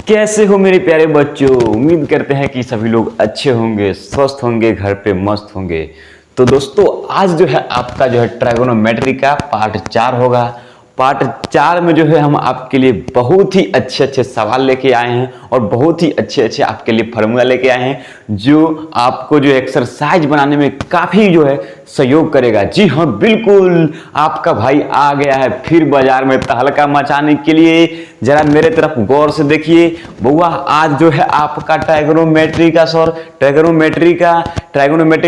कैसे हो मेरे प्यारे बच्चों। उम्मीद करते हैं कि सभी लोग अच्छे होंगे, स्वस्थ होंगे, घर पे मस्त होंगे। तो दोस्तों आज जो है आपका जो है ट्राइगोनोमेट्री का पार्ट 4 होगा। पार्ट 4 में जो है हम आपके लिए बहुत ही अच्छे अच्छे सवाल लेके आए हैं और बहुत ही अच्छे अच्छे आपके लिए फार्मूला लेके आए हैं जो आपको जो एक्सरसाइज बनाने में काफ़ी जो है सहयोग करेगा। जी हाँ बिल्कुल, आपका भाई आ गया है फिर बाजार में तहलका मचाने के लिए। जरा मेरे तरफ गौर से देखिए बउआ, आज जो है आपका ट्राइगोनोमेट्री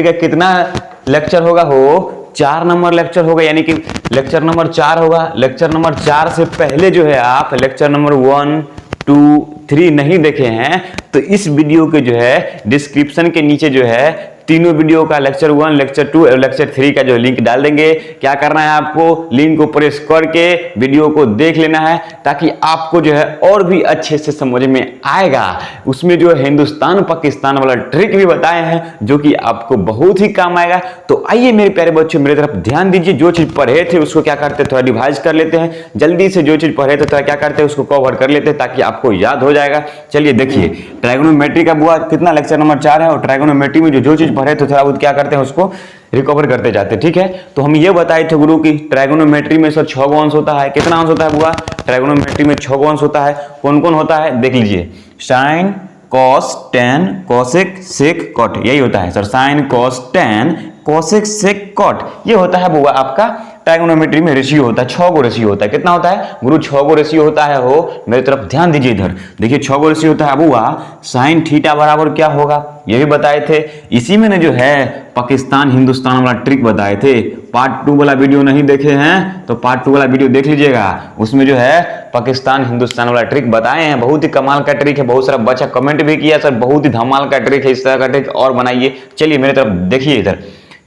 का कितना लेक्चर होगा हो? 4 नंबर लेक्चर होगा, यानी कि लेक्चर नंबर 4 होगा। लेक्चर नंबर 4 से पहले जो है आप लेक्चर नंबर 1, 2, 3 नहीं देखे हैं तो इस वीडियो के जो है डिस्क्रिप्शन के नीचे जो है तीनों वीडियो का लेक्चर 1, लेक्चर 2 और लेक्चर 3 का जो लिंक डाल देंगे। क्या करना है आपको, लिंक को प्रेस करके वीडियो को देख लेना है ताकि आपको जो है और भी अच्छे से समझ में आएगा। उसमें जो हिंदुस्तान पाकिस्तान वाला ट्रिक भी बताए हैं जो कि आपको बहुत ही काम आएगा। तो आइए मेरे प्यारे बच्चों मेरी तरफ ध्यान दीजिए। जो चीज पढ़े थे उसको क्या करते हैं, थोड़ा रिवाइज कर लेते हैं जल्दी से। जो चीज पढ़े थे थोड़ा क्या करते हैं उसको कवर कर लेते हैं ताकि आपको याद हो जाएगा। चलिए देखिए, ट्राइगोनोमेट्री का बुआ कितना लेक्चर नंबर 4 है और ट्राइगोनोमेट्री में जो चीज पढ़े तो थोड़ा बहुत क्या करते हैं उसको रिकवर करते जाते हैं। ठीक है, तो हम ये बताए थे गुरु की ट्राइगोनोमेट्री में सर 6 अंश होता है। कितना अंश होता है बुआ? ट्राइगोनोमेट्री में 6 अंश होता है। कौन कौन होता है देख लीजिए, sine, cos, tan, cosec, sec, cot, यही होता है sir. Sine, cos, tan, cosec, sec, cot, ये होता है बुआ आपका ट्राइगोनोमेट्री में रेशियो होता है। 6 गो रेशियो होता है। कितना होता है गुरु? 6 गो रेशियो होता है। हो मेरी तरफ ध्यान दीजिए, इधर देखिए 6 गो रेशियो होता है बुआ। साइन थीटा बराबर क्या होगा ये भी बताए थे। इसी में ने जो है पाकिस्तान हिंदुस्तान वाला ट्रिक बताए थे। पार्ट 2 वाला वीडियो नहीं देखे हैं तो पार्ट 2 वाला वीडियो देख लीजिएगा। उसमें जो है पाकिस्तान हिंदुस्तान वाला ट्रिक बताए हैं। बहुत ही कमाल का ट्रिक है। बहुत सारा बच्चा कमेंट भी किया सर बहुत ही धमाल का ट्रिक है, इस तरह का ट्रिक और बनाइए। चलिए मेरे तरफ देखिए, इधर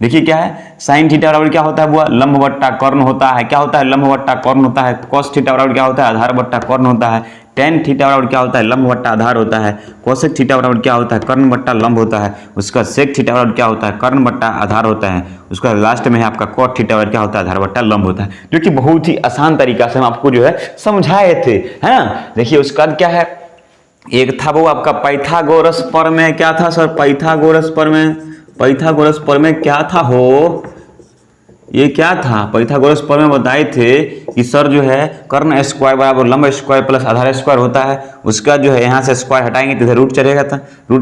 देखिए क्या है। साइन थीटा बराबर क्या होता है बुआ? लंब बट्टा कर्ण होता है। क्या होता है? लंब बट्टा कर्ण होता है। कॉस थीटा बराबर क्या होता है? आधार बट्टा कर्ण होता है। टेन थीटा बराबर क्या होता है? लंब बट्टा आधार होता है। कोसेक थीटा बराबर क्या होता है? कर्ण बट्टा लंब होता है। उसका सेक थीटा बराबर क्या होता है? कर्ण बट्टा आधार होता है। उसका लास्ट में है आपका कॉट थीटा बराबर क्या होता है? आधार बट्टा लंब होता है। जो कि बहुत ही आसान तरीका से हम आपको जो है समझाए थे, है ना। देखिए उसका क्या है, एक था वो आपका पाइथागोरस प्रमेय। क्या था सर? पाइथागोरस प्रमेय क्या था हो? ये क्या था? पाइथागोरस प्रमेय बताए थे कि सर जो है कर्ण स्क्वायर बराबर लंब स्क्वायर प्लस आधार स्क्वायर होता है। उसका जो है यहाँ से स्क्वायर हटाएंगे तो इधर रूट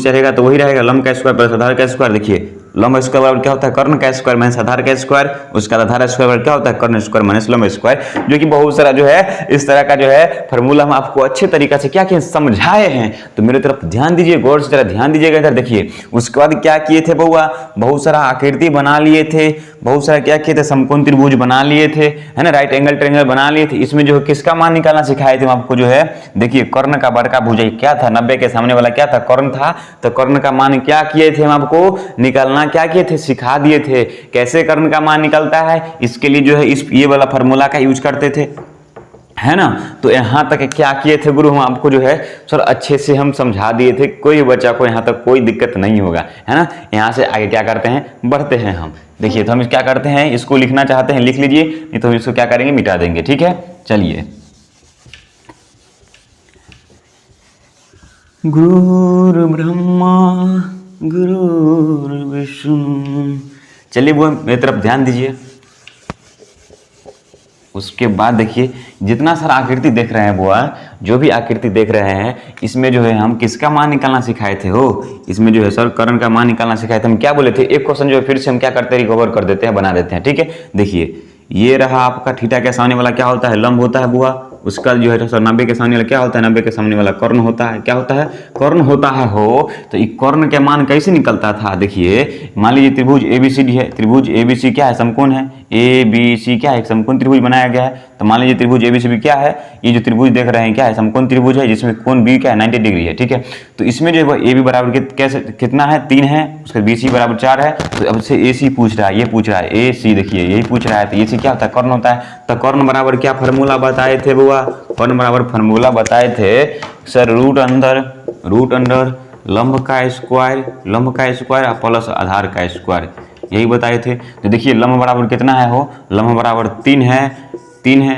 चलेगा तो वही रहेगा लंब का स्क्वायर प्लस आधार का स्क्वायर। देखिए लंब स्क्वायर बराबर क्या होता है? कर्ण का स्क्वायर माइनस आधार का स्क्वायर। उसका आधार स्क्वायर बराबर क्या होता है? कर्ण स्क्वायर माइनस लंब स्क्वायर। जो कि बहुत सारा जो है इस तरह का जो है फार्मूला हम आपको अच्छे तरीका से क्या किए समझाए हैं। तो मेरे तरफ ध्यान दीजिए, गौर से जरा ध्यान दीजिएगा। इधर देखिए उसके बाद क्या किए थे बउआ? बहुत सारा आकृति बना लिए थे। बहुत सारा क्या किए थे? समकोण त्रिभुज बना लिए थे, है ना। राइट एंगल ट्रायंगल बना लिए थे। इसमें जो है किसका मान निकालना सिखाए थे हम आपको जो है। देखिए कर्ण का बड़का भुजा क्या था? 90 के सामने वाला क्या था? कर्ण था। तो कर्ण का मान क्या किए थे हम आपको निकालना, क्या किए थे? सिखा दिए थे कैसे कर्ण का मान निकलता है। इसके लिए जो है इस ये वाला फार्मूला का यूज करते थे, है ना। तो यहां तक क्या किए थे गुरु हम आपको जो है सर अच्छे से हम समझा दिए थे। कोई बच्चा को यहां तक कोई दिक्कत नहीं होगा, है ना। यहां से आगे क्या करते हैं, बढ़ते हैं हम। देखिए तो हम क्या करते हैं, इसको लिखना चाहते हैं लिख लीजिए, नहीं तो इसको क्या करेंगे मिटा देंगे। ठीक है चलिए, गुरु ब्रह्मा गुरु विष्णु। चलिए वो मेरी तरफ ध्यान दीजिए। उसके बाद देखिए जितना सारा आकृति देख रहे हैं बुआ, जो भी आकृति देख रहे हैं इसमें जो है हम किसका मान निकालना सिखाए थे हो। इसमें जो है सर कर्ण का मान निकालना सिखाए थे। हम क्या बोले थे, एक क्वेश्चन जो है फिर से हम क्या करते हैं रिकवर कर देते हैं, बना देते हैं। ठीक है देखिए ये रहा आपका थीटा के सामने वाला क्या होता है? लंब होता है बुआ। उसका जो है सर 90 के सामने वाला क्या होता है? 90 के सामने वाला कर्ण होता है। क्या होता है? कर्ण होता है हो। तो ये कर्ण के मान कैसे निकलता था? देखिए मान लीजिए त्रिभुज एबीसी है। त्रिभुज एबीसी क्या है? समकोण है। एबीसी क्या है? एक समकोण त्रिभुज बनाया गया है। तो मान लीजिए त्रिभुज एबीसी भी क्या है? ये जो त्रिभुज देख रहे हैं क्या है? समकोण त्रिभुज है जिसमें कोण बी क्या है? 90 डिग्री है। ठीक है तो इसमें जो है ए बी बराबर कैसे कितना है? 3 है। उसका बी सी बराबर 4 है। तो अब से ए सी पूछ रहा है, ये पूछ रहा है ए सी। देखिए यही पूछ रहा है। तो ए सी क्या होता है? कर्ण होता है। तो कर्ण बराबर क्या फार्मूला बताए थे बुआ? कर्ण बराबर फार्मूला बताए थे सर रूट अंडर लंब का स्क्वायर प्लस आधार का स्क्वायर, यही बताए थे। तो देखिए लंब बराबर कितना है हो? लंब बराबर 3 है।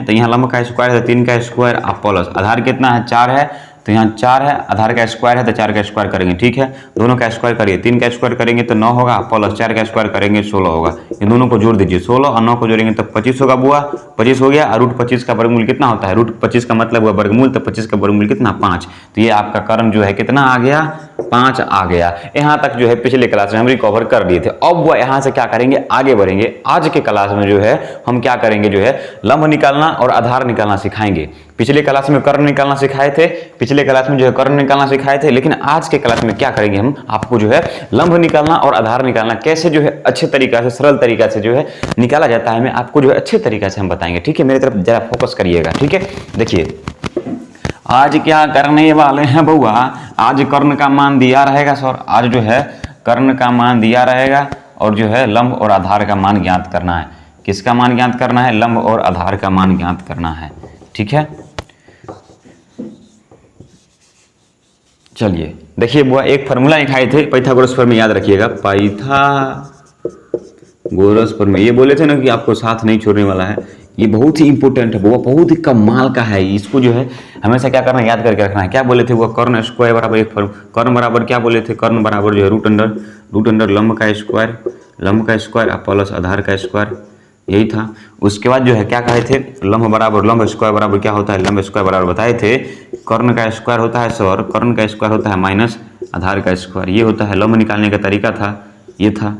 तो यहाँ लंब का स्क्वायर है 3 का स्क्वायर प्लस आधार कितना है? 4 है। तो यहाँ 4 है, आधार का स्क्वायर है तो 4 का स्क्वायर करेंगे, ठीक है। दोनों का स्क्वायर करिए, 3 का स्क्वायर करेंगे तो 9 होगा, प्लस 4 का स्क्वायर करेंगे 16 होगा। इन दोनों को जोड़ दीजिए, 16 और 9 को जोड़ेंगे तो 25 होगा बुआ, 25 हो गया। और रूट 25 का वर्गमूल कितना होता है, रूट 25 का मतलब हुआ वर्गमूल, तो 25 का वर्गमूल कितना 5। तो ये आपका कर्ण जो है कितना आ गया, 5 आ गया। यहाँ तक जो है पिछले क्लास में हम रिकवर कर लिए थे। अब वो यहाँ से क्या करेंगे, आगे बढ़ेंगे। आज के क्लास में जो है हम क्या करेंगे, जो है लंब निकालना और आधार निकालना सिखाएंगे। पिछले क्लास में कर्ण निकालना सिखाए थे, पिछले क्लास में जो है कर्ण निकालना सिखाए थे, लेकिन आज के क्लास में क्या करेंगे, हम आपको जो है लंब निकालना और आधार निकालना कैसे जो है अच्छे तरीका से, सरल तरीका से जो है निकाला जाता है, मैं आपको जो है अच्छे तरीके से हम बताएंगे, ठीक है। मेरी तरफ जरा फोकस करिएगा, ठीक है। देखिए आज क्या करने वाले हैं बउआ, आज कर्ण का मान दिया रहेगा सर, आज जो है कर्ण का मान दिया रहेगा और जो है लंब और आधार का मान ज्ञात करना है। किसका मान ज्ञात करना है, लंब और आधार का मान ज्ञात करना है, ठीक है। चलिए देखिए बुआ, एक फार्मूला लिखाए थे पाइथागोरस पर में, याद रखिएगा पाइथागोरस पर में, ये बोले थे ना कि आपको साथ नहीं छोड़ने वाला है। ये बहुत ही इंपॉर्टेंट है बुआ, बहुत ही कमाल का है। इसको जो है हमेशा क्या करना है, याद करके रखना है। क्या बोले थे वो, कर्ण स्क्वायर बराबर एक कर्ण बराबर क्या बोले थे, कर्ण बराबर जो है रूट अंडर लंब का स्क्वायर प्लस आधार का स्क्वायर, यही था। उसके बाद जो है क्या कहे थे, लंब स्क्वायर बराबर क्या होता है, लंब स्क्वायर बराबर बताए थे कर्ण का स्क्वायर होता है सर, कर्ण का स्क्वायर होता है माइनस आधार का स्क्वायर, ये होता है लंब निकालने का तरीका था, ये था।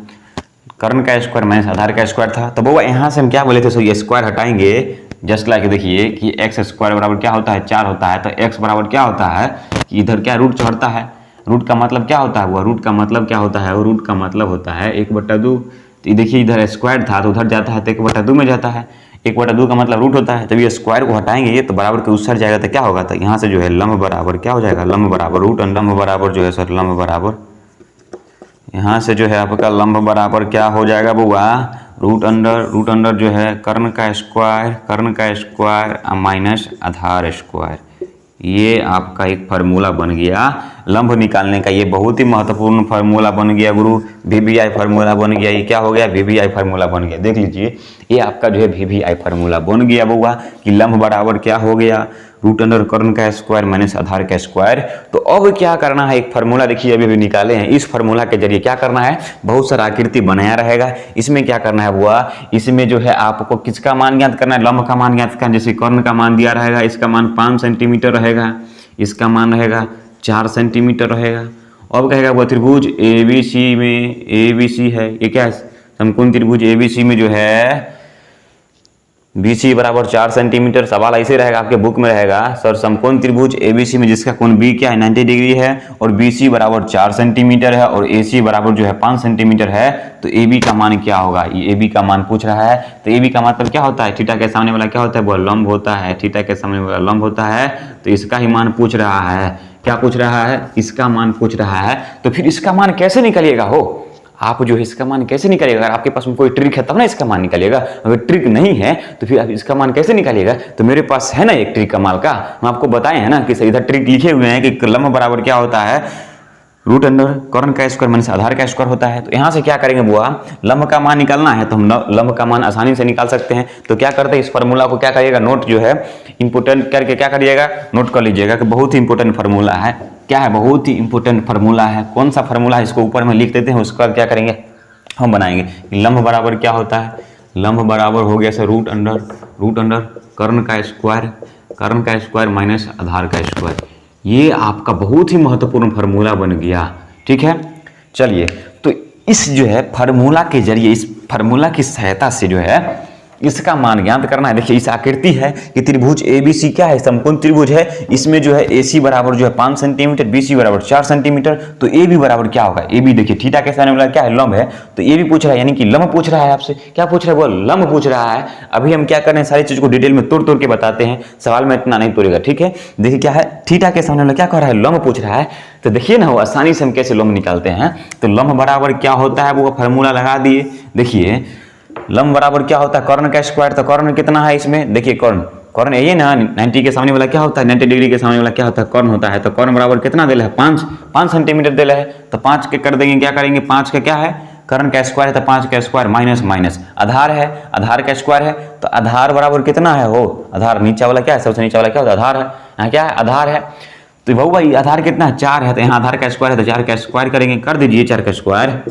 कर्ण का स्क्वायर माइनस आधार का स्क्वायर था। तो वो यहाँ से हम क्या बोले थे, सो ये स्क्वायर हटाएंगे, जस्ट लाइक देखिए कि एक्स स्क्वायर बराबर क्या होता है, 4 होता है। तो एक्स बराबर क्या होता है कि इधर क्या रूट चढ़ता है, रूट का मतलब क्या होता है वो, रूट का मतलब क्या होता है, वो रूट का मतलब होता है 1/2। तो देखिए इधर स्क्वायर था तो उधर जाता है तो 1/2 में जाता है, 1/2 का मतलब रूट होता है। तब ये स्क्वायर को हटाएंगे ये तो बराबर के उस साइड जाएगा, तो क्या होगा, तो यहाँ से जो है लंब बराबर क्या हो जाएगा, लंब बराबर रूट लंब बराबर जो है सर लंब बराबर, यहाँ से जो है आपका लंब बराबर क्या हो जाएगा बुआ, रूट अंडर जो है कर्ण का स्क्वायर माइनस आधार स्क्वायर। ये आपका एक फार्मूला बन गया लंब निकालने का। ये बहुत ही महत्वपूर्ण फार्मूला बन गया गुरु, VBI फार्मूला बन गया। ये क्या हो गया, VBI फार्मूला बन गया। देख लीजिए ये आपका जो है VBI फार्मूला बन गया बुआ कि लंब बराबर क्या हो गया, रूट अंडर कर्ण का स्क्वायर माइनस आधार का स्क्वायर। तो अब क्या करना है, एक फार्मूला देखिए अभी निकाले हैं, इस फार्मूला के जरिए क्या करना है, बहुत सारा आकृति बनाया रहेगा। इसमें क्या करना है बुआ, इसमें जो है आपको किसका मान ज्ञात करना है, लंब का मान ज्ञात करना। जैसे कर्ण का मान दिया रहेगा, इसका मान 5 सेंटीमीटर रहेगा, इसका मान रहेगा 4 सेंटीमीटर रहेगा। अब कहेगा वो त्रिभुज ABC में, ABC है ये क्या है, समकोण त्रिभुज ABC में जो है BC बराबर 4 सेंटीमीटर। सवाल ऐसे रहेगा आपके बुक में रहेगा, सर समकोण त्रिभुज ABC में जिसका कोण B क्या है 90 डिग्री है और BC बराबर 4 सेंटीमीटर है और AC बराबर जो है 5 सेंटीमीटर है, तो AB का मान क्या होगा, ये AB का मान पूछ रहा है। तो AB का मतलब क्या होता है, थीटा के सामने वाला क्या होता है, वो लंब होता है, थीटा के सामने वाला लंब होता है। तो इसका ही मान पूछ रहा है, क्या पूछ रहा है, इसका मान पूछ रहा है। तो फिर इसका मान कैसे निकलिएगा हो, आप जो है इसका मान कैसे निकालिएगा, अगर आपके पास में कोई ट्रिक है तब ना इसका मान निकालिएगा। अगर ट्रिक नहीं है तो फिर आप इसका मान कैसे निकालिएगा। तो मेरे पास है ना एक ट्रिक कमाल का, हम आपको बताए हैं ना कि इधर ट्रिक लिखे हुए हैं कि लंब बराबर क्या होता है, रूट अंडर कर्ण का स्क्वायर माइनस आधार का स्क्वायर होता है। तो यहाँ से क्या करेंगे बुआ, लंब का मान निकालना है तो हम लंब का मान आसानी से निकाल सकते हैं। तो क्या करते हैं, इस फार्मूला को क्या करिएगा, नोट जो है इंपोर्टेंट करके क्या करिएगा, नोट कर लीजिएगा कि बहुत ही इंपोर्टेंट फार्मूला है। क्या है, बहुत ही इंपोर्टेंट फार्मूला है। कौन सा फार्मूला है, इसको ऊपर में लिख देते हैं, उसके बाद क्या करेंगे हम बनाएंगे। लंब बराबर क्या होता है, लंब बराबर हो गया सर रूट अंडर कर्ण का स्क्वायर माइनस आधार का स्क्वायर। ये आपका बहुत ही महत्वपूर्ण फार्मूला बन गया, ठीक है। चलिए तो इस जो है फार्मूला के जरिए, इस फार्मूला की सहायता से जो है इसका मान ज्ञात करना है। देखिए इस आकृति है कि त्रिभुज ABC क्या है, समकोण त्रिभुज है। इसमें जो है AC बराबर जो है 5 सेंटीमीटर, BC बराबर 4 सेंटीमीटर। तो AB बराबर क्या होगा, AB देखिए थीटा के सामने वाला क्या है, लंब है। तो AB पूछ रहा है, यानी कि लंब पूछ रहा है आपसे। क्या पूछ रहा है, वो लंब पूछ रहा है। अभी हम क्या कर रहे हैं, सारी चीज को डिटेल में तोड़ के बताते हैं, सवाल में इतना नहीं तोड़ेगा, ठीक है। देखिए क्या है, थीटा के सामने वाला क्या कह रहा है, लंब पूछ रहा है। तो देखिए ना वो आसानी से हम कैसे लंब निकालते हैं। तो लंब बराबर क्या होता है, वो फार्मूला लगा दिए। देखिए लंब बराबर क्या होता है, कर्ण का स्क्वायर। तो कर्ण कितना है इसमें, देखिए कर्ण यही ना, 90 के सामने वाला क्या होता है, 90 डिग्री के सामने वाला क्या होता है, कर्ण होता है। तो कर्ण बराबर कितना दिला है, 5 सेंटीमीटर दिला है। तो 5 के कर देंगे, क्या करेंगे, 5 का क्या है, कर्ण का स्क्वायर है, तो 5 का स्क्वायर माइनस आधार है, आधार का स्क्वायर है। तो आधार बराबर कितना है, हो आधार नीचे वाला क्या है, सबसे नीचे वाला क्या होता है, आधार है। यहाँ क्या है, आधार है। तो भाऊ भाई आधार कितना है, 4 है, तो यहाँ आधार का स्क्वायर है तो 4 का स्क्वायर करेंगे, कर दीजिए 4 का स्क्वायर।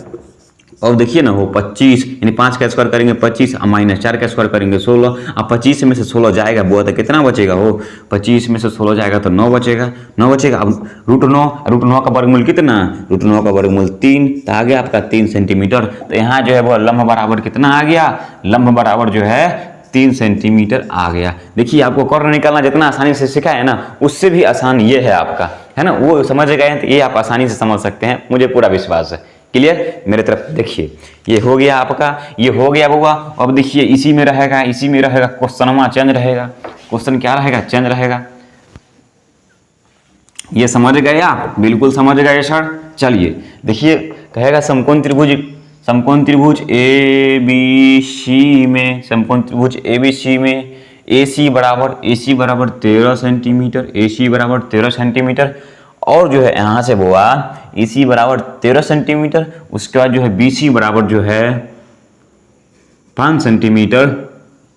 और देखिए ना हो 25, यानी 5 का स्क्वायर करेंगे 25, माइनस 4 का स्क्वायर करेंगे 16। अब 25 में से 16 जाएगा बुआ तो कितना बचेगा हो, 25 में से 16 जाएगा तो 9 बचेगा, 9 बचेगा। अब √9 का वर्गमूल कितना, √9 का वर्गमूल 3, तो आ गया आपका 3 सेंटीमीटर। तो यहाँ जो है वो लंब बराबर कितना आ गया, लंब बराबर जो है 3 सेंटीमीटर आ गया। देखिए आपको कर्ण निकालना जितना आसानी से सीखा है ना, उससे भी आसान ये है आपका, है ना, वो समझ गए हैं तो ये आप आसानी से समझ सकते हैं, मुझे पूरा विश्वास है। क्लियर, मेरे तरफ देखिए, ये हो गया आपका, ये हो गया बुआ। अब देखिए इसी में रहेगा, इसी में रहेगा, क्वेश्चन चेंज रहेगा, क्वेश्चन क्या रहेगा, चेंज रहेगा। ये समझ गए आप, बिल्कुल समझ गए सर। चलिए देखिए, कहेगा समकोण त्रिभुज ABC में, समकोण त्रिभुज ABC में AC बराबर 13 सेंटीमीटर, AC बराबर 13 सेंटीमीटर। और जो है यहाँ से बुआ AC बराबर 13 सेंटीमीटर, उसके बाद जो है BC बराबर जो है 5 सेंटीमीटर।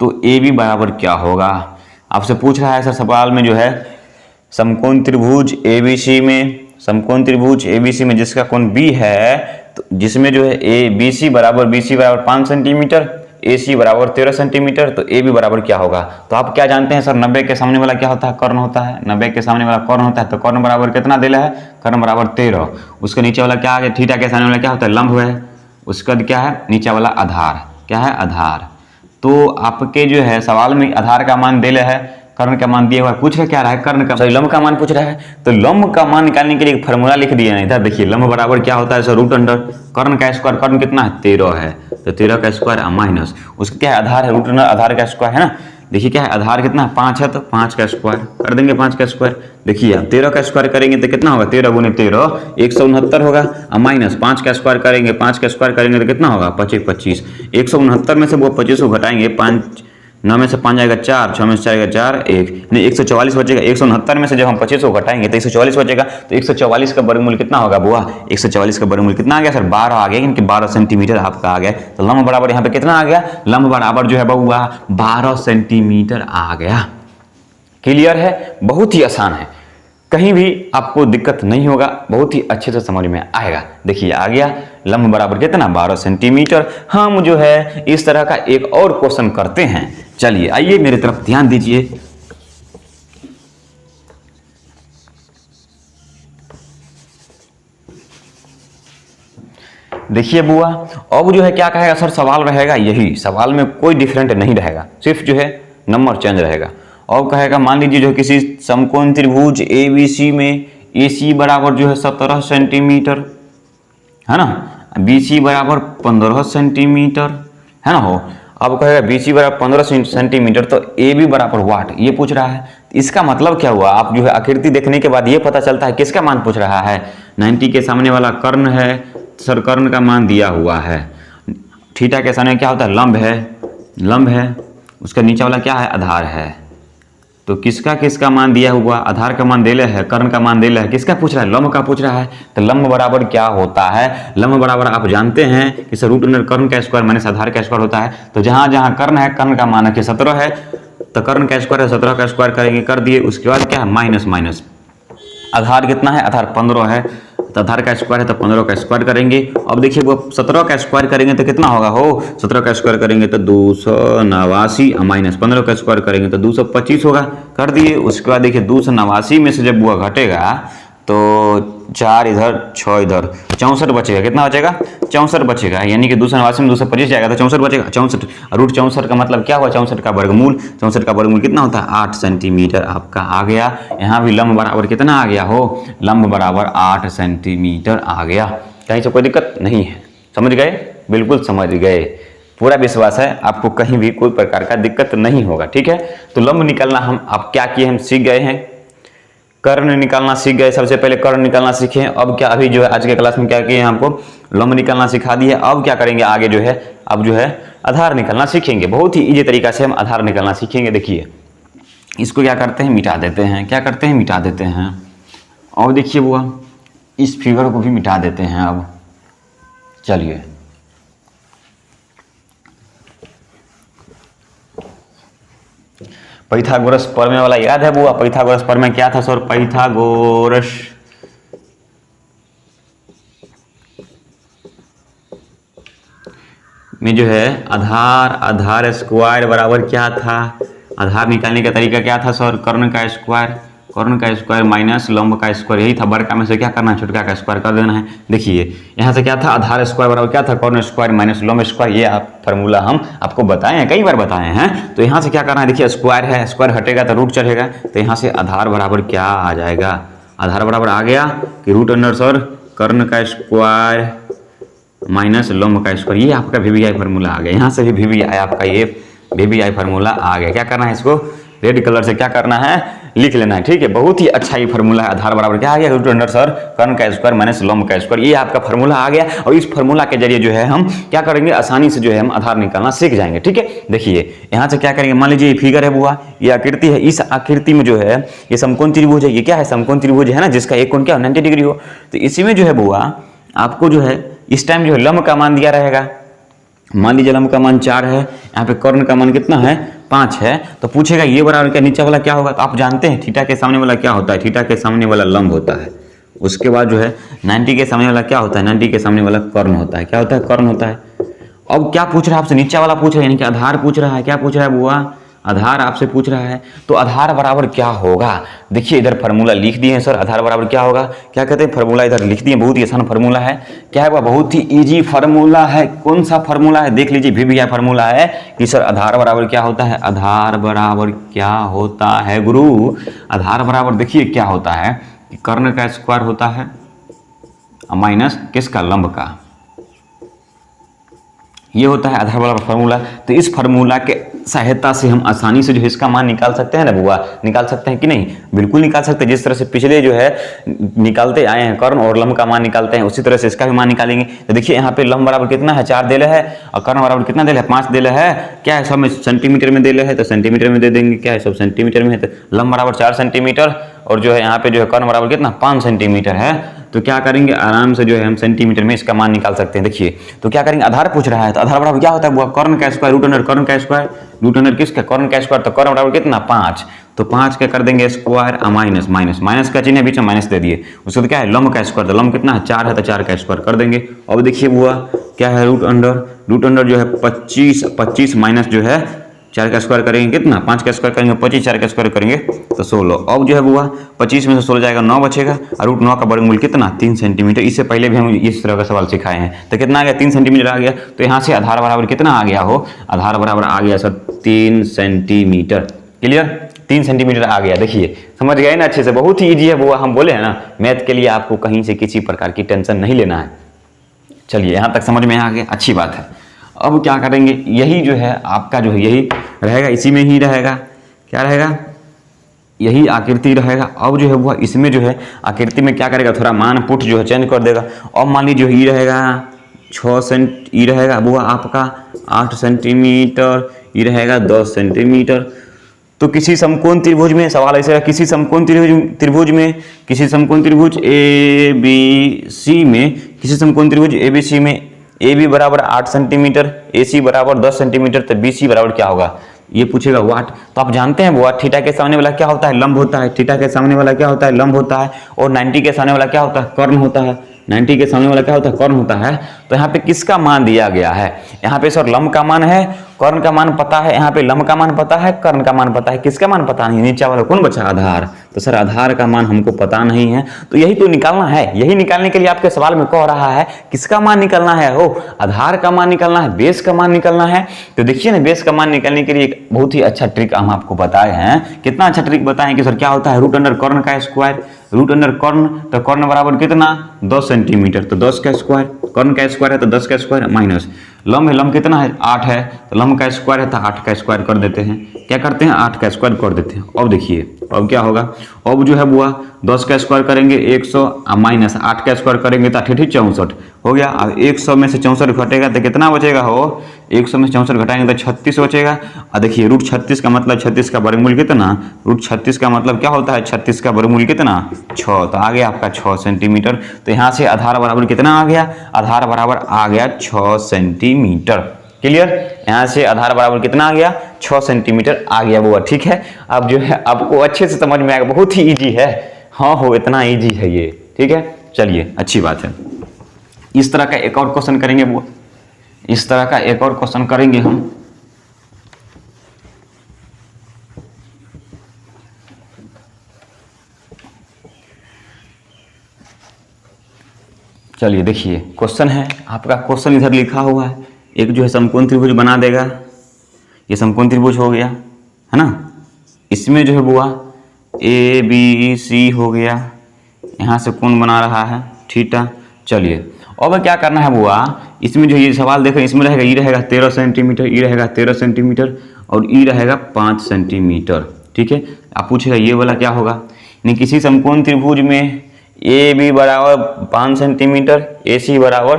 तो AB बराबर क्या होगा, आपसे पूछ रहा है सर सवाल में जो है समकोण त्रिभुज ABC में जिसका कोण B है, तो जिसमें जो है BC बराबर 5 सेंटीमीटर, AC बराबर 13 सेंटीमीटर, तो AB बराबर क्या होगा। तो आप क्या जानते हैं सर, 90 के सामने वाला क्या होता है, कर्ण होता है। 90 के सामने वाला कर्ण होता है, तो कर्ण बराबर कितना दिला है, कर्ण बराबर 13। उसके नीचे वाला क्या है, थीटा के सामने वाला क्या होता है, लंब है। उसका क्या है, नीचे वाला आधार, क्या है, आधार। तो आपके जो है सवाल में आधार का मान दिले है, कर्ण का मान दिया हुआ है, पूछ रहा क्या रहा है, कर्ण का, सॉरी लंब का मान पूछ रहा है। तो लंब का मान निकालने के लिए एक फॉर्मूला लिख दिया है इधर, देखिए लंब बराबर क्या होता है सर, √अंडर कर्ण का स्क्वायर, कर्ण कितना है 13 है, तो 13 का स्क्वायर माइनस उसका क्या है, आधार है, √अंडर आधार का स्क्वायर है ना। देखिए क्या है, आधार कितना है 5 है, तो 5 का स्क्वायर कर देंगे, 5 का स्क्वायर। देखिए आप 13 का स्क्वायर करेंगे तो कितना होगा, 13 गुने 13 169 होगा, माइनस 5 का स्क्वायर करेंगे, 5 का स्क्वायर करेंगे तो कितना होगा 25 169 में से वो 25 को घटाएंगे, 5 9 में से 5 जाएगा 4, 6 में से 4 जाएगा 4, 1 नहीं 144 बचेगा। 169 में से जब हम 25 को घटाएंगे तो 144 बचेगा। तो 144 का वर्गमूल कितना होगा बुआ, 144 का वर्गमूल कितना आ गया सर, 12 आ गया, यानी 12 सेंटीमीटर आपका आ गया। तो लंब बराबर यहाँ पे कितना आ गया, लंब बराबर जो है बुआ 12 सेंटीमीटर आ गया। क्लियर है, बहुत ही आसान है, कहीं भी आपको दिक्कत नहीं होगा, बहुत ही अच्छे से समझ में आएगा। देखिए आ गया, लंब बराबर कितना 12 सेंटीमीटर। हम जो है इस तरह का एक और क्वेश्चन करते हैं। चलिए आइए मेरे तरफ ध्यान दीजिए। देखिए बुआ, अब जो है क्या कहेगा सर, सवाल रहेगा यही, सवाल में कोई डिफरेंट नहीं रहेगा, सिर्फ जो है नंबर चेंज रहेगा। और कहेगा मान लीजिए जो किसी समकोण त्रिभुज ABC में AC बराबर जो है 17 सेंटीमीटर है ना, BC बराबर 15 सेंटीमीटर है ना हो। अब कहेगा BC बराबर 15 सेंटीमीटर, तो AB बराबर वाट, ये पूछ रहा है। इसका मतलब क्या हुआ, आप जो है आकृति देखने के बाद ये पता चलता है किसका मान पूछ रहा है। 90 के सामने वाला कर्ण है सर, कर्ण का मान दिया हुआ है। थीटा के सामने क्या होता है, लंब है। उसका नीचे वाला क्या है, आधार है। तो किसका मान दिया हुआ, आधार का मान देले है, कर्ण का मान देले है, किसका पूछ रहा है, लंब का पूछ रहा है। तो लंब बराबर क्या होता है, लंब बराबर आप जानते हैं कि सर √अंडर कर्ण का स्क्वायर माइनस आधार का स्क्वायर होता है। तो जहां जहां कर्ण है, कर्ण का मान है 17 है, तो कर्ण का स्क्वायर है 17 का स्क्वायर करेंगे, कर दिए। उसके बाद क्या है, माइनस आधार कितना है, आधार 15 है, तो आधार का स्क्वायर है तो 15 का स्क्वायर करेंगे। अब देखिए वो 17 का स्क्वायर करेंगे तो कितना होगा हो, 17 का स्क्वायर करेंगे तो 289, माइनस 15 का स्क्वायर करेंगे तो 225 होगा, कर दिए। उसके बाद देखिए 289 में से जब वो घटेगा तो 4 इधर 6 इधर 64 बचेगा, कितना बचेगा 64 बचेगा, यानी कि 289 में 225 जाएगा तो 64 बचेगा। 64 √64 का मतलब क्या हुआ, 64 का वर्गमूल, 64 का वर्गमूल कितना होता है 8 सेंटीमीटर आपका आ गया। यहाँ भी लंब बराबर कितना आ गया हो, लंब बराबर 8 सेंटीमीटर आ गया। कहीं से कोई दिक्कत नहीं है, समझ गए, बिल्कुल समझ गए, पूरा विश्वास है आपको कहीं भी कोई प्रकार का दिक्कत नहीं होगा। ठीक है, तो लंब निकालना हम आप क्या किए, हम सीख गए हैं, कर्ण निकालना सीख गए, सबसे पहले कर्ण निकालना सीखे। अब क्या, अभी जो है आज के क्लास में क्या किए हमको लंब निकालना सिखा दिए। अब क्या करेंगे आगे जो है, अब जो है आधार निकालना सीखेंगे, बहुत ही इजी तरीका से हम आधार निकालना सीखेंगे। देखिए इसको क्या करते हैं, मिटा देते हैं, क्या करते हैं, मिटा देते हैं। और देखिए वो इस फिगर को भी मिटा देते हैं। अब चलिए पाइथागोरस प्रमेय वाला याद है बुआ? पाइथागोरस प्रमेय क्या था सर? पाइथागोरस में जो है आधार स्क्वायर बराबर क्या था? आधार निकालने का तरीका क्या था सर? कर्ण का स्क्वायर माइनस लंब का स्क्वायर, यही था। बड़का में से क्या करना है? छोटका का स्क्वायर कर देना है। देखिए यहाँ से क्या था? आधार स्क्वायर बराबर क्या था? कर्ण स्क्वायर माइनस लंब स्क्वायर। ये आप फॉर्मूला हम आपको बताए हैं, कई बार बताए हैं। तो यहाँ से क्या करना है? देखिए स्क्वायर है, स्क्वायर हटेगा तो रूट चढ़ेगा, तो यहाँ से आधार बराबर क्या आ जाएगा? आधार बराबर आ गया कि रूट अंडर सर कर्ण का स्क्वायर माइनस लंब का स्क्वायर। ये आपका वीवीआई फार्मूला आ गया। यहाँ से भी वीवीआई आपका ये वीवीआई फार्मूला आ गया। क्या करना है? इसको रेड कलर से क्या करना है? लिख लेना है। ठीक है, बहुत ही अच्छा ये फार्मूला है। आधार बराबर क्या आ गया? रूट अंडर सर कर्ण का स्क्वायर माइनस लंब का स्क्वायर। ये आपका फार्मूला आ गया और इस फार्मूला के जरिए जो है हम क्या करेंगे? आसानी से जो है हम आधार निकालना सीख जाएंगे। ठीक है, देखिए यहाँ से क्या करेंगे? मान लीजिए ये फिगर है बुआ, ये आकृति है। इस आकृति में जो है ये समकोण त्रिभुज है। ये क्या है? समकोण त्रिभुज है ना, जिसका एक कोण क्या 90 डिग्री हो। तो इसी में जो है बुआ आपको जो है इस टाइम जो है लंब का मान दिया रहेगा। मान लीजिए लंब का मान 4 है, यहाँ पे कर्ण का मान कितना है? 5 है। तो पूछेगा ये बराबर क्या, नीचे वाला क्या होगा? तो आप जानते हैं थीटा के सामने वाला क्या होता है? थीटा के सामने वाला लंब होता है। उसके बाद जो है 90 के सामने वाला क्या होता है? 90 के सामने वाला कर्ण होता है। क्या होता है? कर्ण होता है। अब क्या पूछ रहा है आपसे? नीचे वाला पूछ रहा है, यानी कि आधार पूछ रहा है। क्या पूछ रहा है बुआ? आधार आपसे पूछ रहा है। तो आधार बराबर क्या होगा? देखिए इधर फार्मूला लिख दिए हैं सर। आधार बराबर क्या होगा? क्या कहते हैं? फार्मूला इधर लिख दिए। बहुत ही आसान फार्मूला है। क्या है? बहुत ही इजी फार्मूला है। कौन सा फार्मूला है? देख लीजिए, वीवीआई फार्मूला है कि सर आधार बराबर क्या होता है? आधार बराबर क्या होता है गुरु? आधार बराबर देखिए क्या होता है कि कर्ण का स्क्वायर होता है माइनस किसका? लंब का। ये होता है आधार बराबर फार्मूला। तो इस फार्मूला के सहायता से हम आसानी से जो है इसका मान निकाल सकते हैं ना बुआ? निकाल सकते हैं कि नहीं? बिल्कुल निकाल सकते हैं। जिस तरह से पिछले जो है निकालते आए हैं कर्ण और लंब का मान निकालते हैं, उसी तरह से इसका भी मान निकालेंगे। तो देखिए यहाँ पे लंब बराबर कितना है? 4 देले है और कर्ण बराबर कितना देले है? 5 देले है। क्या है? सब में सेंटीमीटर में देले है तो सेंटीमीटर में दे देंगे। क्या है? सब सेंटीमीटर में है। तो लंब बराबर 4 सेंटीमीटर और जो है यहाँ पे जो है कर्ण बराबर कितना? 5 सेंटीमीटर है। तो क्या करेंगे? आराम से जो है हम सेंटीमीटर में इसका मान निकाल सकते हैं। देखिए तो क्या करेंगे? आधार पूछ रहा है तो आधार बराबर क्या होता है बुआ? कर्ण का स्क्वायर रूट अंडर कर्ण का स्क्वायर। रूट अंडर किसका? कर्ण का स्क्वायर। तो कर्ण बराबर कितना? 5। तो 5 का कर देंगे स्क्वायर माइनस माइनस माइनस का चिन्ह है, बीच में माइनस दे दिए। उसके बाद क्या है? लंब का स्क्वायर। तो लंब कितना है? 4 है, तो 4 का स्क्वायर कर देंगे। अब देखिए बुआ क्या है? रूट अंडर जो है 25 माइनस जो है 4 का स्क्वायर करेंगे कितना? 5 का स्क्वायर करेंगे 25, 4 का स्क्वायर करेंगे तो 16। अब जो है बुआ 25 में से 16 जाएगा 9 बचेगा और रूट 9 का वर्गमूल कितना? 3 सेंटीमीटर। इससे पहले भी हम इस तरह का सवाल सिखाए हैं। तो कितना आ गया? 3 सेंटीमीटर आ गया। तो यहाँ से आधार बराबर कितना आ गया हो? आधार बराबर आ गया सर 3 सेंटीमीटर। क्लियर? 3 सेंटीमीटर आ गया। देखिए समझ गए ना अच्छे से? बहुत ही ईजी है बुआ। हम बोले हैं ना मैथ के लिए आपको कहीं से किसी प्रकार की टेंशन नहीं लेना है। चलिए यहाँ तक समझ में आ गया, अच्छी बात है। अब क्या करेंगे? यही जो है आपका जो है यही रहेगा, इसी में ही रहेगा। क्या रहेगा? यही आकृति रहेगा। अब जो है वो इसमें जो है आकृति में क्या करेगा? थोड़ा मान पुट जो है चेंज कर देगा। अब मान लीजिए ये रहेगा 6 सेंट, ये रहेगा बुआ आपका 8 सेंटीमीटर, ये रहेगा 10 सेंटीमीटर। तो किसी समकोण त्रिभुज में सवाल ऐसे है, किसी समकोण त्रिभुज में किसी समकोण त्रिभुज ABC में किसी समकोण त्रिभुज ABC में AB बराबर 8 सेंटीमीटर, AC बराबर 10 सेंटीमीटर, तो BC बराबर क्या होगा? ये पूछेगा वाट। तो आप जानते हैं वाट थीटा के सामने वाला क्या होता है? लंब होता है। थीटा के सामने वाला क्या होता है? लंब होता है। और 90 के सामने वाला क्या होता है? कर्ण होता है। 90 के सामने वाला क्या होता है? कर्ण होता है। तो यहाँ पे किसका मान दिया गया है? यहाँ पे सर लंब का मान है, कर्ण का मान पता है। यहाँ पे लंब का मान पता है, कर्ण का मान पता है, किसका मान पता नहीं? नीचे वाला कौन बचा? आधार। तो सर आधार का मान हमको पता नहीं है, तो यही तो निकालना है। यही निकालने के लिए आपके सवाल में कह रहा है किसका मान निकालना है? हो, आधार का मान निकालना है, बेस का मान निकालना है। तो देखिए ना, बेस का मान निकालने के लिए एक बहुत ही अच्छा ट्रिक हम आपको बताए हैं। कितना अच्छा ट्रिक बताएं कि सर क्या होता है? रूट अंडर कर्ण का स्क्वायर। रूट अंडर कर्ण, तो कर्ण बराबर कितना? 10 सेंटीमीटर, तो 10 का स्क्वायर। कर्ण का स्क्वायर है तो 10 का स्क्वायर माइनस लंब है। लंब कितना है? 8 है, तो लंब का स्क्वायर है तो 8 का स्क्वायर कर देते हैं। क्या करते हैं? 8 का स्क्वायर कर देते हैं। अब देखिए अब क्या होगा? अब जो है बुआ 10 का स्क्वायर करेंगे 100 माइनस 8 का स्क्वायर करेंगे तो 8 64 हो गया। अब 100 में से 64 घटेगा तो कितना बचेगा? हो, 100 में से 64 घटाएंगे तो 36 बचेगा। और देखिए रूट 36 का मतलब 36 का वर्गमूल कितना? रूट 36 का मतलब क्या होता है? 36 का वर्गमूल कितना? 6। तो आ गया आपका 6 सेंटीमीटर। तो यहाँ से आधार बराबर कितना आ गया? आधार बराबर आ गया 6 सेंटीमीटर। क्लियर। यहाँ से आधार बराबर कितना आ गया, 6 सेंटीमीटर आ गया बुआ। ठीक है, अब जो है आपको अच्छे से समझ में आएगा, बहुत ही इजी है। हाँ हो, इतना इजी है ये। ठीक है, चलिए अच्छी बात है। इस तरह का एक और क्वेश्चन करेंगे बुआ, इस तरह का एक और क्वेश्चन करेंगे हम। चलिए देखिए, क्वेश्चन है आपका, क्वेश्चन इधर लिखा हुआ है। एक जो है समकोण त्रिभुज बना देगा, ये समकोण त्रिभुज हो गया है ना। इसमें जो है बुआ ए बी सी हो गया, यहाँ से कोण बना रहा है थीटा। चलिए अब क्या करना है बुआ, इसमें जो ये सवाल देखें, इसमें रहेगा ई रहेगा 13 सेंटीमीटर, ई रहेगा 13 सेंटीमीटर और ई रहेगा 5 सेंटीमीटर। ठीक है, आप पूछेगा ये वाला क्या होगा, यानी किसी समकोण त्रिभुज में ए बी बराबर 5 सेंटीमीटर, ए सी बराबर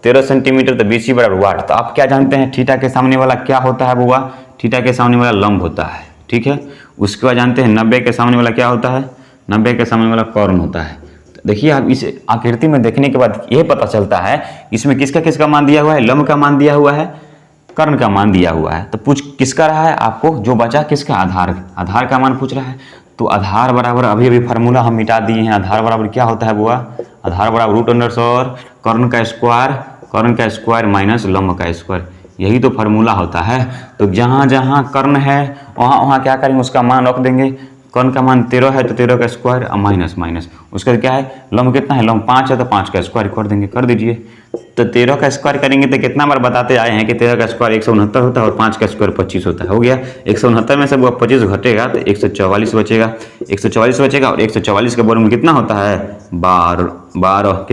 13 सेंटीमीटर, तो बी सी बराबर वाट। तो आप क्या जानते हैं, थीटा के सामने वाला क्या होता है बुआ, थीटा के सामने वाला लंब होता है। ठीक है, उसके बाद जानते हैं 90 के सामने वाला क्या होता है, 90 के सामने वाला कर्ण होता है। तो देखिए आप इस आकृति में देखने के बाद यह पता चलता है इसमें किसका किसका मान दिया हुआ है, लंब का मान दिया हुआ है, कर्ण का मान दिया हुआ है। तो पूछ किसका रहा है आपको, जो बचा किसका, आधार का मान पूछ रहा है। तो आधार बराबर अभी फार्मूला हम मिटा दिए हैं। आधार बराबर क्या होता है बुआ, आधार बराबर रूट अंडर और कर्ण का स्क्वायर माइनस लंब का स्क्वायर, यही तो फार्मूला होता है। तो जहाँ जहाँ कर्ण है वहाँ वहाँ क्या करेंगे, उसका मान रख देंगे। कर्ण का मान 13 है तो 13 का स्क्वायर माइनस उसका क्या है, लंब कितना है, लंब 5 है तो 5 का स्क्वायर कर देंगे, कर दीजिए। तो 13 का स्क्वायर करेंगे तो कितना बार बताते आए हैं कि 13 का स्क्वायर 169 होता है और 5 का स्क्वायर 25 होता है। हो गया, 169 में से 25 घटेगा तो 144 बचेगा, 144 बचेगा। और 144 का वर्गमूल कितना होता है, 12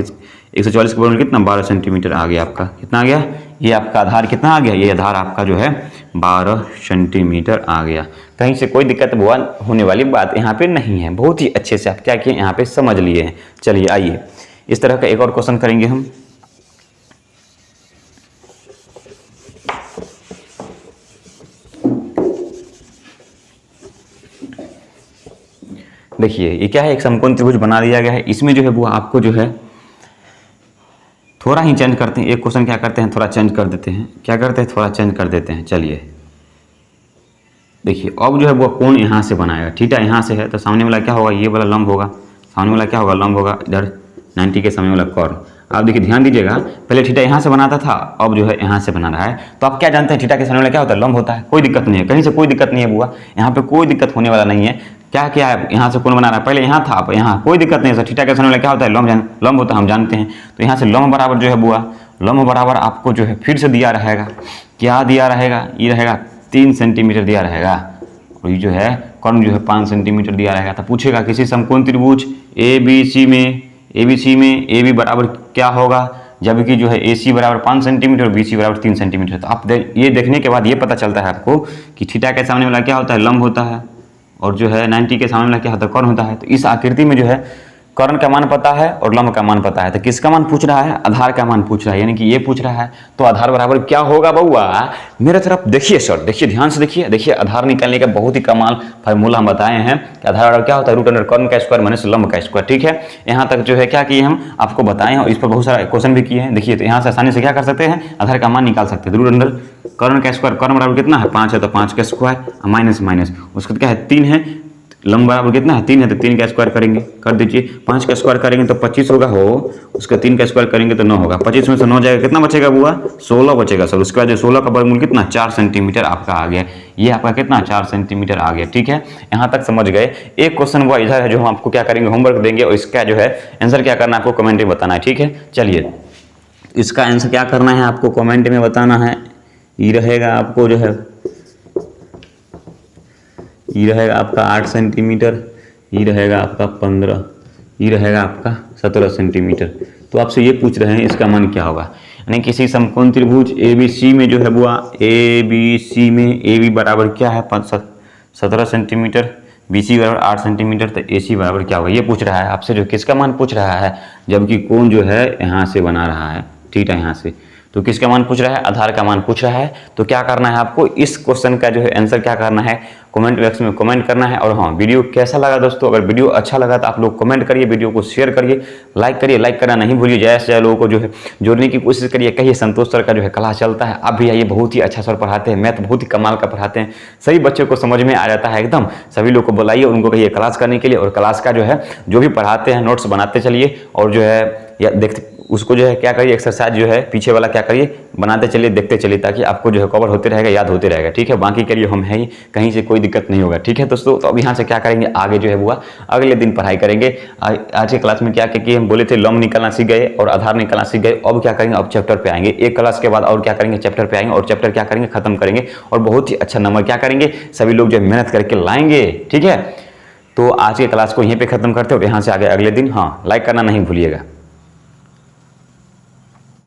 144 का वर्गमूल कितना, 12 सेंटीमीटर आ गया आपका। कितना आ गया, ये आपका आधार कितना आ गया, ये आधार आपका जो है 12 सेंटीमीटर आ गया। कहीं से कोई दिक्कत होने वाली बात यहाँ पे नहीं है, बहुत ही अच्छे से आप क्या किए यहाँ पे समझ लिए हैं। चलिए आइए इस तरह का एक और क्वेश्चन करेंगे हम। देखिए ये क्या है, एक समकोण त्रिभुज बना दिया गया है। इसमें जो है वो आपको जो है थोड़ा ही चेंज करते हैं, एक क्वेश्चन क्या करते हैं, थोड़ा चेंज कर देते हैं। क्या करते हैं, थोड़ा चेंज कर देते हैं। चलिए देखिए अब जो है वो कोण यहाँ से बनाएगा, थीटा यहाँ से है तो सामने वाला क्या होगा, ये वाला लंब होगा, सामने वाला क्या होगा, लंब होगा, इधर 90 के सामने वाला कर्ण। आप देखिए ध्यान दीजिएगा, पहले थीटा यहाँ से बनाता था, अब जो है यहाँ से बना रहा है। तो आप क्या जानते हैं, थीटा के सामने वाला क्या होता है, लंब होता है। कोई दिक्कत नहीं है, कहीं से कोई दिक्कत नहीं है बुआ, यहाँ पे कोई दिक्कत होने वाला नहीं है। क्या क्या है, यहाँ से कोण बना रहा है, पहले यहाँ था, अब यहाँ कोई दिक्कत नहीं है। थीटा के सामने वाला क्या होता है, लंब होता है, हम जानते हैं। तो यहाँ से लंब बराबर जो है बुआ, लंब बराबर आपको जो है फिर से दिया रहेगा, क्या दिया रहेगा, ये रहेगा 3 सेंटीमीटर दिया रहेगा, और ये जो है कर्ण जो है 5 सेंटीमीटर दिया रहेगा। तो पूछेगा किसी समकोण त्रिभुज ए बी सी में ए बी बराबर क्या होगा, जबकि जो है ए सी बराबर 5 सेंटीमीटर और बी सी बराबर 3 सेंटीमीटर। तो आप ये देखने के बाद ये पता चलता है आपको कि थीटा के सामने वाला क्या होता है, लंब होता है, और जो है 90 के सामने वाला क्या होता है, कर्ण होता है। तो इस आकृति में जो है कर्ण का मान पता है और लंब का मान पता है। तो किसका मान पूछ रहा है, आधार का मान पूछ रहा है, यानी कि ये पूछ रहा है। तो आधार बराबर क्या होगा बउआ, मेरे तरफ देखिए सर, देखिए ध्यान से देखिए। देखिए आधार निकालने का बहुत ही कमाल फार्मूला हम बताए हैं कि आधार बराबर क्या होता है, रूट अंडर कर्ण का स्क्वायर माइनस लंब का स्क्वायर। ठीक है, यहाँ तक जो है क्या किए हम आपको बताए हैं और इस पर बहुत सारा क्वेश्चन भी किए हैं। देखिए तो यहाँ से आसानी से क्या कर सकते हैं, आधार का मान निकाल सकते हैं। रूट अंडर कर्ण का स्क्वायर, कर्ण बराबर कितना है, 5 है तो 5 का स्क्वायर माइनस उसका क्या है, 3 है, लंब बराबर कितना है, 3 है तो 3 का स्क्वायर करेंगे, कर दीजिए। 5 का स्क्वायर करेंगे तो 25 होगा, हो उसका 3 का स्क्वायर करेंगे तो 9 होगा। 25 में से 9 जाएगा, कितना बचेगा बुआ, 16 बचेगा सर। उसके बाद जो 16 का वर्गमूल कितना, 4 सेंटीमीटर आपका आ गया। ये आपका कितना, 4 सेंटीमीटर आ गया। ठीक है, यहाँ तक समझ गए। एक क्वेश्चन हुआ इधर है जो हम आपको क्या करेंगे, होमवर्क देंगे और इसका जो है आंसर क्या करना है आपको कमेंट में बताना है। ठीक है, चलिए इसका आंसर क्या करना है आपको कमेंट में बताना है। ये रहेगा आपको जो है, ये रहेगा आपका 8 सेंटीमीटर, ये रहेगा आपका 15, ये रहेगा आपका 17 सेंटीमीटर। तो आपसे ये पूछ रहे हैं इसका मान क्या होगा, यानी किसी समकोण त्रिभुज ए बी सी में जो है बुआ, ए बी सी में ए बी बराबर क्या है, 17 सेंटीमीटर, बी सी बराबर 8 सेंटीमीटर, तो ए सी बराबर क्या होगा, ये पूछ रहा है आपसे। जो किसका मान पूछ रहा है, जबकि कोण जो है यहाँ से बना रहा है, थीटा यहाँ से। तो किसका मान पूछ रहा है, आधार का मान पूछ रहा है। तो क्या करना है आपको, इस क्वेश्चन का जो है आंसर क्या करना है, कमेंट बॉक्स में कमेंट करना है। और हाँ, वीडियो कैसा लगा दोस्तों, अगर वीडियो अच्छा लगा तो आप लोग कमेंट करिए, वीडियो को शेयर करिए, लाइक करिए, लाइक करना नहीं भूलिए। ज़्यादा से ज़्यादा लोगों को जो है जोड़ने की कोशिश करिए। कहिए संतोष सर का जो है क्लास चलता है, आप भी आइए, बहुत ही अच्छा सर पढ़ाते हैं, मैथ बहुत ही कमाल का पढ़ाते हैं, सभी बच्चों को समझ में आ जाता है एकदम। सभी लोग को बुलाइए, उनको कहिए क्लास करने के लिए, और क्लास का जो है जो भी पढ़ाते हैं नोट्स बनाते चलिए, और जो है या देखते उसको जो है क्या करिए, एक्सरसाइज जो है पीछे वाला क्या करिए, बनाते चलिए, देखते चलिए, ताकि आपको जो है कवर होते रहेगा, याद होते रहेगा। ठीक है, बाकी के लिए हम हैं ही, कहीं से कोई दिक्कत नहीं होगा। ठीक है दोस्तों, तो अब यहाँ से क्या करेंगे, आगे जो है वो अगले दिन पढ़ाई करेंगे। आज के क्लास में क्या कि हम बोले थे लॉन्ग निकालना सीख गए और आधार निकालना सीख गए। अब क्या करेंगे, अब चैप्टर पे आएंगे, एक क्लास के बाद और क्या करेंगे, चैप्टर पे आएंगे, और चैप्टर क्या करेंगे, खत्म करेंगे, और बहुत ही अच्छा नंबर क्या करेंगे, सभी लोग जो मेहनत करके लाएंगे। ठीक है, तो आज के क्लास को यहीं पे खत्म करते हैं, और यहाँ से आगे अगले दिन हाँ लाइक करना नहीं भूलिएगा।